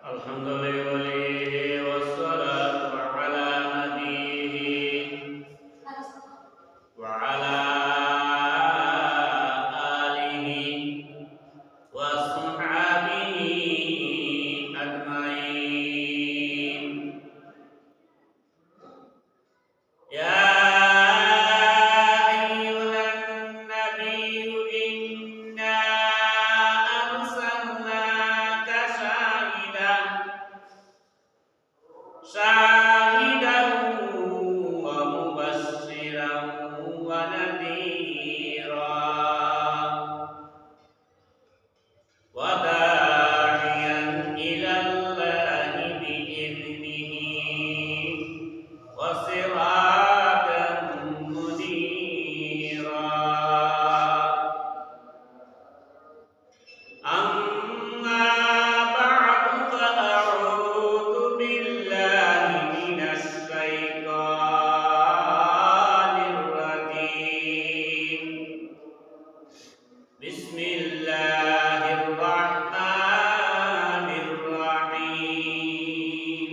الحمد لله والصلاة على نبيه وعلى آله وصحبه أجمعين. يا أيها النبي إنا أرسلناك شاهدا ومبشرا ونذيرا وداعيا إلى الله بإذنه وسراجا منيرا. أما بعد فأعوذ بالله من الشيطان الرجيم. بسم الله الرحمن الرحيم.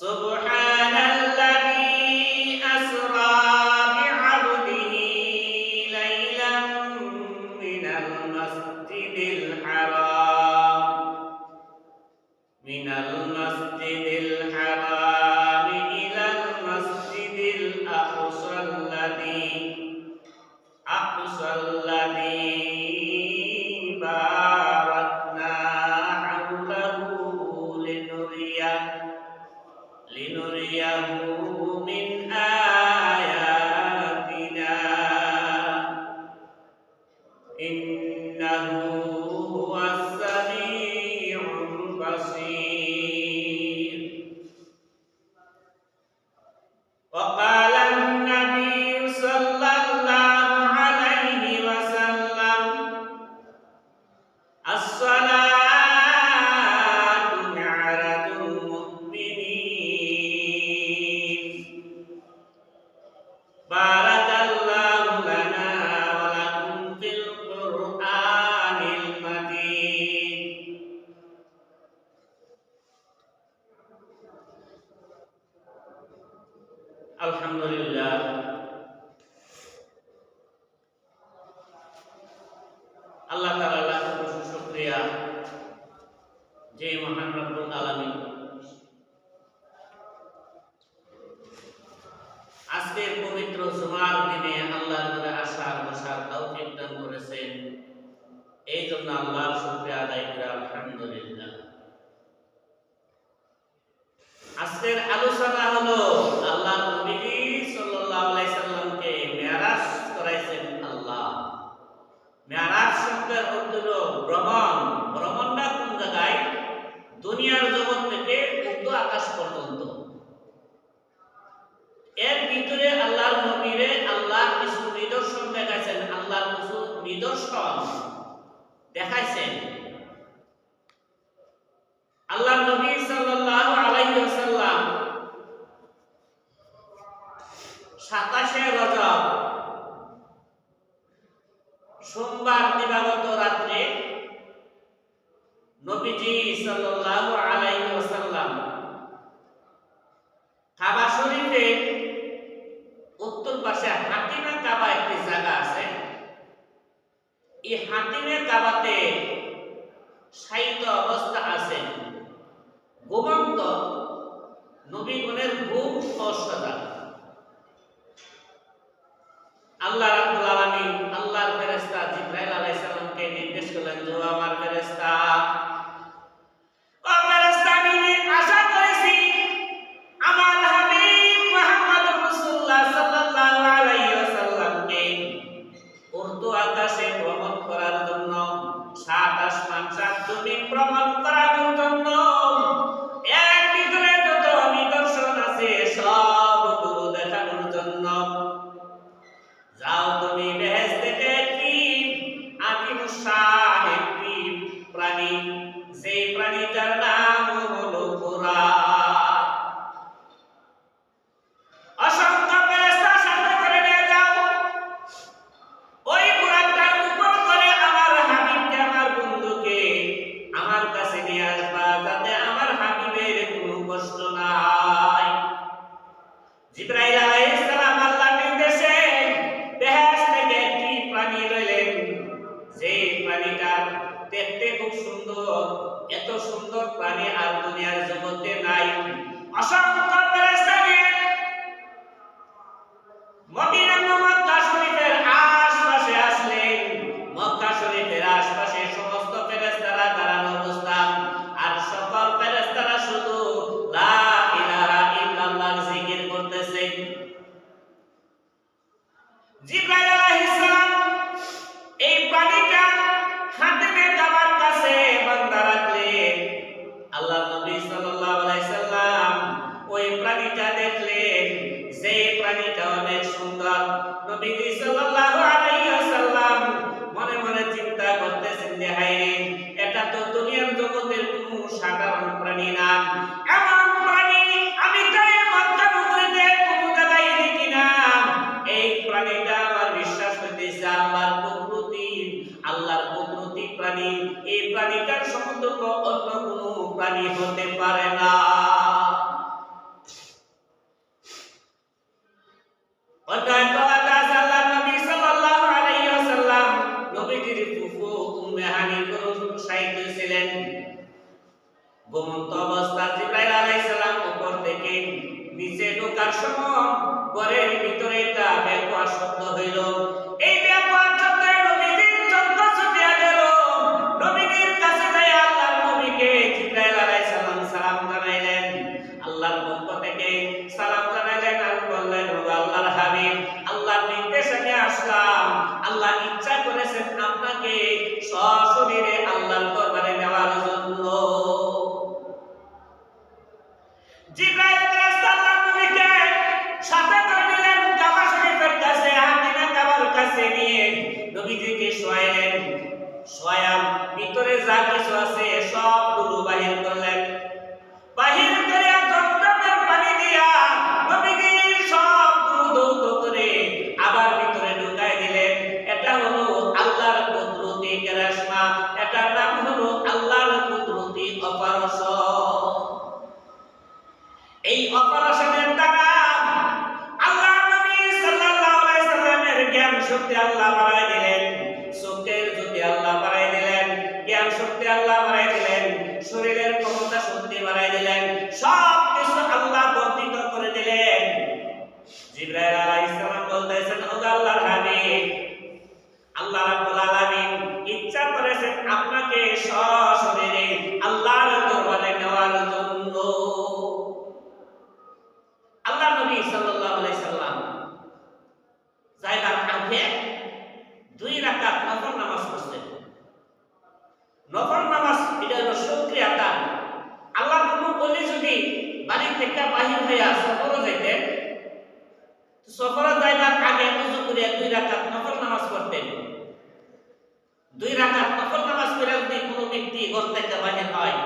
سبحان الذي أسرى بعبده ليلا من المسجد الحرام إلى المسجد الأقصى الذي باركنا حوله لنريه من آياتنا إنه هو السميع البصير. وقال النبي صلى الله عليه وسلم: الصلاة معرة المؤمنين. بارك الله لنا ولكم في القرآن المجيد. আলহামদুলিল্লাহ, আল্লাহ তাআলার লাখ কোটি শুকরিয়া যে মহান রব্বুল আলামিন আজকের পবিত্র জুমার দিনে আল্লাহর ঘরে আসার বসার তৌফিক দান করেছেন। এই জন্য আল্লাহর শুকরিয়া আদায় করে আলহামদুলিল্লাহ। আজকের আলোচনা হলো আল্লাহর নবী সাল্লাল্লাহু আলাইহি সাল্লামকে মেরাজ করাইছেন আল্লাহ। মেরাজ শব্দের অর্থ হলো ভ্রমণ। ভ্রমণটা কোন জায়গায়? দুনিয়ার জগৎ থেকে উর্দু আকাশ পর্যন্ত। এর ভিতরে আল্লাহর নবীরে আল্লাহ কিছু নিদর্শন দেখাইছেন, আল্লাহর কিছু নিদর্শন দেখাইছেন। আল্লাহর নবী সাল্লাল্লাহু আলাইহি ওয়াসাল্লাম 27 রজব সোমবার দিবাগত রাত্রে নবীজি সাল্লাল্লাহু আলাইহি ওয়াসাল্লাম কাবা শরীফে উত্তর পাশে হাতিমে কাবা একটি জায়গা আছে। এই হাতিমে কাবাতে শায়িত অবস্থা আছেন ঘুমন্ত নবীগণের ঘুম অসাধারণ। আল্লাহ রাব্বুল আলামিন আল্লাহর ফেরেশতা জিবরাইল আলাইহিস সালামকে নির্দেশ করলেন, যে আমার ফেরেশতা, ও ফেরেশতা, আমি আশা করেছি আমার হাবিব মুহাম্মদ রাসূলুল্লাহ সাল্লাল্লাহু আলাইহি ওয়াসাল্লামকে উর্দু আকাশে ভ্রমণ করার জন্য, সাত আসমান সাত জমিন ভ্রমণ করার জন্য, এর ভিতরে যত নিদর্শন আছে সবগুলো দেখানোর জন্য যাও তুমি বেহেশত থেকে একটি আদিমুসান একটি প্রাণী, সেই প্রাণীটার নাম হলো কোরআন। অসংখ্য ফেরেশতার সাথে করে নিয়ে যাও, ওই কোরআনটার উপর করে আমার হাবিবকে, আমার বন্ধুকে, আমার প্রাণীটা দেখতে খুব সুন্দর, এত সুন্দর প্রাণী আর দুনিয়ার জগতে নাই। অসংখ্য ফেরেশতা নিয়ে মদিনা মক্কা শরীফের আশপাশে আসলেন। মক্কা শরীফের আশপাশে সমস্ত ফেরেশতারা দাঁড়ানো অবস্থা, আর সকল ফেরেশতারা শুধু লা ইলাহা ইল্লাল্লাহর জিকির করতেছে। জিবরাইল আলাইহিস সালাম এই প্রাণীটা খাদেমে কাবার কাছে বান্দা রাখলেন। আল্লাহর নবী সাল্লাল্লাহু আলাইহি সাল্লাম ওই প্রাণীটা দেখলেন, যে প্রাণীটা অনেক সুন্দর। নবীজি সাল্লাল্লাহু আলাইহি ওয়াসাল্লাম মনে মনে চিন্তা করতেছেন যে হায়রে, এটা তো দুনিয়ার জগতের কোনো সাধারণ প্রাণী না। এমন প্রাণী আমি তাই মক্কা নগরীতে কোনো জায়গায় দেখি না। এই প্রাণীটা আমার বিশ্বাস হইতেছে আল্লাহর কুদরতি প্রাণী। এই প্রাণীটার সমতুল্য অন্য কোনো প্রাণী হতে পারে না। ঘুমন্ত অবস্থা জিবরাইল আলাইহিস সালাম উপর থেকে নিচে ঢোকার সময় ঘরের ভিতরে একটা ব্যাপার শব্দ হইল। এই ব্যাপার শব্দে নবীজির চক্ষু ছুটিয়া গেল। নবীজির কাছে যাই আল্লাহর নবীকে জিবরাইল আলাইহিস সালাম সালাম জানাইলেন। আল্লাহর পক্ষ থেকে সালাম জানাইলেন আর বললেন, ও আল্লাহর হাবিব, আল্লাহর নির্দেশ আমি আসলাম। আল্লাহ ইচ্ছা করেছেন আপনাকে সশরীরে আল্লাহর দরবারে নেওয়ার জন্য। জিবরাইল ফেরেশতা আল্লাহর নবীকে সাথে করে নিলেন কাবা শরীফের কাছে, হাতিমে কাবার কাছে নিয়ে নবীজিকে শোয়াইলেন। শোয়া ভিতরে যা কিছু আছে সবগুলো বাহির করলেন। বাহির করে জমজমের পানি দিয়া নবীজির সবগুলো ধৌত করে আবার ভিতরে ঢুকাই দিলেন। এটা হলো আল্লাহর কুদরতি কেরাসমা, এটার নাম হলো আল্লাহর কুদরতি অপারেশন। এই অপারেশনের দ্বারা আল্লাহ নবী সাল্লাল্লাহু আলাইহি সাল্লামের জ্ঞান শক্তি আল্লাহ বাড়ায় দিলেন, চোখের জ্যোতি আল্লাহ বাড়ায় দিলেন, জ্ঞান শক্তি আল্লাহ বাড়ায় দিলেন, শরীরের ক্ষমতা শক্তি বাড়ায় দিলেন, সব কিছু আল্লাহ বর্ধিত করে দিলেন। জিবরাইল আলাইহিস সালাম বলতেছেন, ও আল্লাহর হাবিব, আল্লাহ রাব্বুল আলামিন ইচ্ছা করেছেন আপনাকে সশরীরে আল্লাহর দরবারে নেওয়ার জন্য। আল্লাহ নবী সাল্লাল্লাহু আলাইহি সাল্লাম যাইবার আগে 2 রাকাত নফল নামাজ পড়লেন। নফল নামাজ এটা হলো শুকরিয়া দান। আল্লাহর কোন বলি যদি বাড়ি থেকে বাহির হইয়া সফরে যাইতেন, তো সফরে যাইবার আগে ওযু করে 2 রাকাত নফল নামাজ পড়তেন। 2 রাকাত নফল নামাজ পড়ে যদি কোনো ব্যক্তি ঘর থেকে বাহির হয়,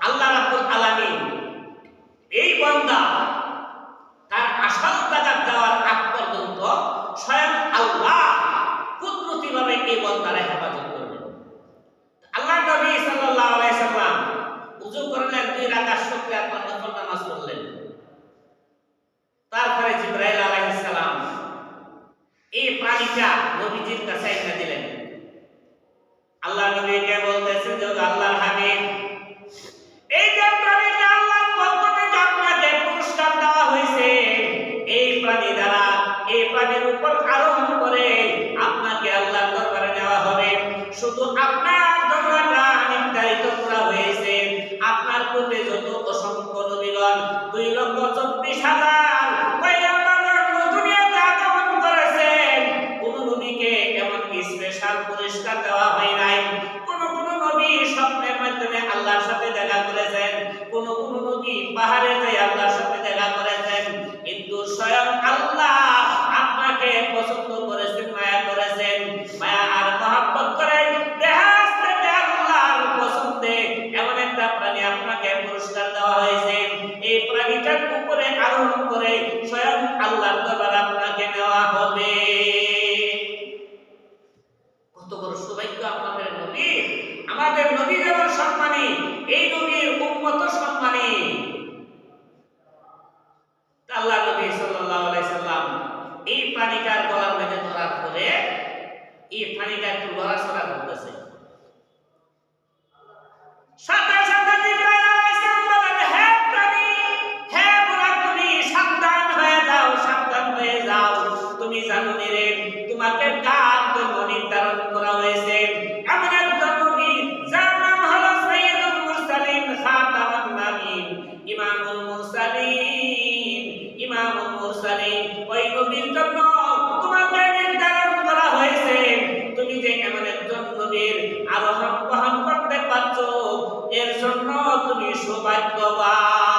আল্লাহ রাব্বুল আলামিন এই বান্দা তার আসল জায়গা যাওয়ার আগ পর্যন্ত স্বয়ং আল্লাহ কুদরতি ভাবে এই বান্দারে হেফাজত করবেন। আল্লাহ নবী সাল্লাল্লাহু আলাইহি সাল্লাম ওযু করলেন, 2 রাকাত শুকরিয়া নফল নামাজ পড়লেন। তারপরে জিবরাইল আলাইহিস সালাম এই পানিটা নবীজির কাছে এনে দিলেন। আল্লাহ নবীকে বলতেছেন যে আল্লাহর হাবিব, এই যে প্রাণীটা আল্লাহর পক্ষ থেকে আপনাকে পুরস্কার দেওয়া হয়েছে, এই প্রাণী দ্বারা এই প্রাণীর উপর আরোহণ করে আপনাকে আল্লাহর দরবারে নেওয়া হবে। শুধু আপনার জন্য এটা নির্ধারিত করা হয়েছে, আপনার পূর্বে যত অসংখ্য নবীগণ 2,24,000 পয়গম্বরগণ দুনিয়াতে আগমন করেছেন, কোন নবীকে এমন স্পেশাল পুরস্কার দেওয়া হয় নাই। কোন নবী স্বপ্নের মাধ্যমে আল্লাহর সাথে দেখা করেছেন, কোন নবী পাহাড়ে যেয়ে আল্লাহর সাথে দেখা করেছেন, কিন্তু স্বয়ং আল্লাহ আপনাকে পছন্দ করেছেন, মায়া করেছেন। মায়া আর মহব্বত করে বেহেশত থেকে আল্লাহর পছন্দে এমন একটা প্রাণী আপনাকে পুরস্কার দেওয়া হয়েছে। এই প্রাণীটার উপরে আরোহণ করে স্বয়ং আল্লাহর দরবারে আপনাকে নেওয়া হবে। কত বড় সৌভাগ্য আপনাদের নবী! আমাদের নবী যেমন সম্মানী, এই নবীর উম্মত সম্মানী। আল্লাহ নবী সাল্লাল্লাহু আলাইহি সাল্লাম এই প্রাণীটার গলার মধ্যে ধরার পরে এই প্রাণীটা একটু লড়াচড়া করতেছে। বহন করতে পারছো, এর জন্য তুমি সৌভাগ্যবান।